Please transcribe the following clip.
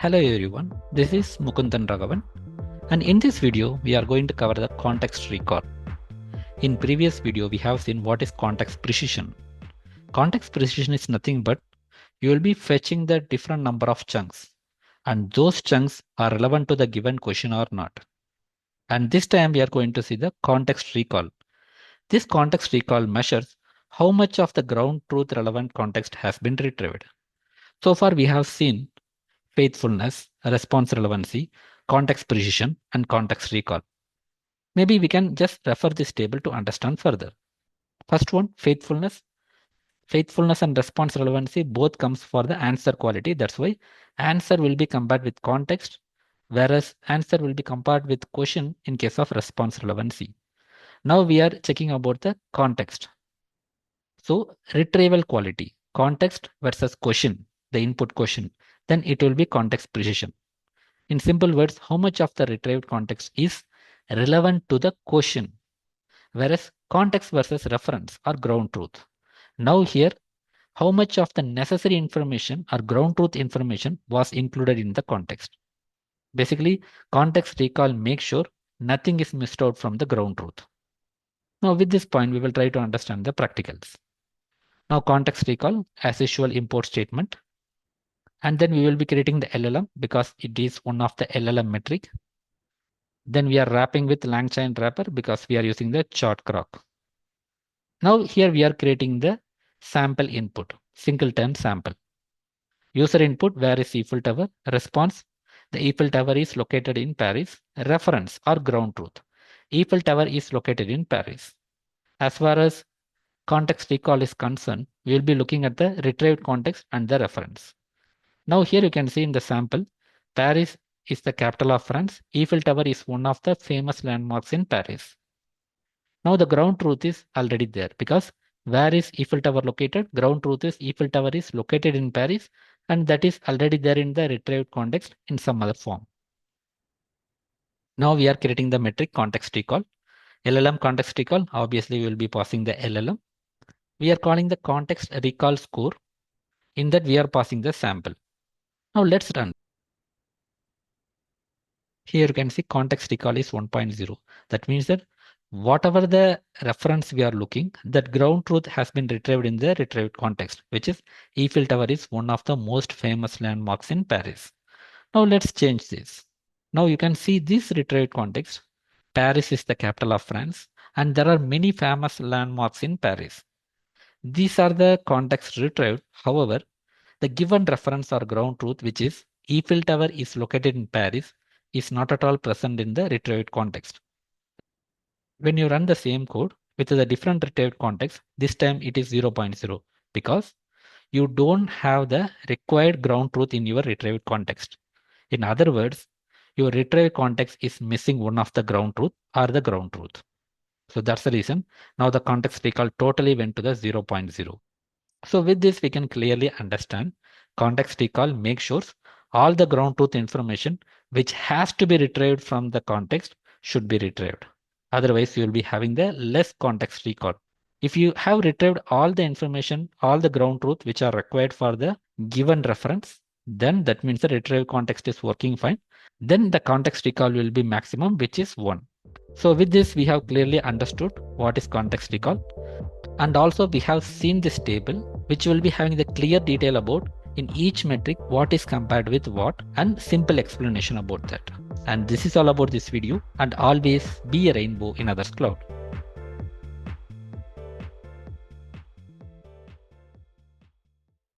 Hello everyone, this is Mukundan Raghavan, and in this video we are going to cover the context recall. In previous video we have seen what is context precision. Context precision is nothing but you will be fetching the different number of chunks and those chunks are relevant to the given question or not. And this time we are going to see the context recall. This context recall measures how much of the ground truth relevant context has been retrieved. So far we have seen faithfulness, response relevancy, context precision, and context recall. Maybe we can just refer this table to understand further. First one, faithfulness. Faithfulness and response relevancy both comes for the answer quality. That's why answer will be compared with context, whereas answer will be compared with question in case of response relevancy. Now we are checking about the context. So retrieval quality, context versus question, the input question, then it will be context precision. In simple words, how much of the retrieved context is relevant to the question, whereas context versus reference or ground truth. Now here, how much of the necessary information or ground truth information was included in the context. Basically, context recall makes sure nothing is missed out from the ground truth. Now with this point, we will try to understand the practicals. Now context recall as usual import statement. And then we will be creating the LLM because it is one of the LLM metric. Then we are wrapping with lang chain wrapper because we are using the chart GROQ. Now here we are creating the sample input, singleton sample. User input, where is Eiffel Tower? Response, the Eiffel Tower is located in Paris. Reference or ground truth, Eiffel Tower is located in Paris. As far as context recall is concerned, we will be looking at the retrieved context and the reference. Now here you can see in the sample, Paris is the capital of France. Eiffel Tower is one of the famous landmarks in Paris. Now the ground truth is already there because where is Eiffel Tower located? Ground truth is Eiffel Tower is located in Paris, and that is already there in the retrieved context in some other form. Now we are creating the metric context recall. LLM context recall, obviously we will be passing the LLM. We are calling the context recall score. In that we are passing the sample. Now let's run. Here you can see context recall is 1.0. That means that whatever the reference we are looking, that ground truth has been retrieved in the retrieved context, which is Eiffel Tower is one of the most famous landmarks in Paris. Now let's change this. Now you can see this retrieved context. Paris is the capital of France, and there are many famous landmarks in Paris. These are the context retrieved. However, the given reference or ground truth, which is Eiffel Tower is located in Paris, is not at all present in the retrieved context. When you run the same code with the different retrieved context, this time it is 0.0 because you don't have the required ground truth in your retrieved context. In other words, your retrieved context is missing one of the ground truth or the ground truth. So that's the reason. Now the context recall totally went to the 0.0. So with this, we can clearly understand context recall makes sure all the ground truth information which has to be retrieved from the context should be retrieved. Otherwise, you will be having the less context recall. If you have retrieved all the information, all the ground truth which are required for the given reference, then that means the retrieved context is working fine. Then the context recall will be maximum, which is 1. So with this, we have clearly understood what is context recall. And also we have seen this table, which will be having the clear detail about in each metric what is compared with what and simple explanation about that. And this is all about this video, and always be a rainbow in others' cloud.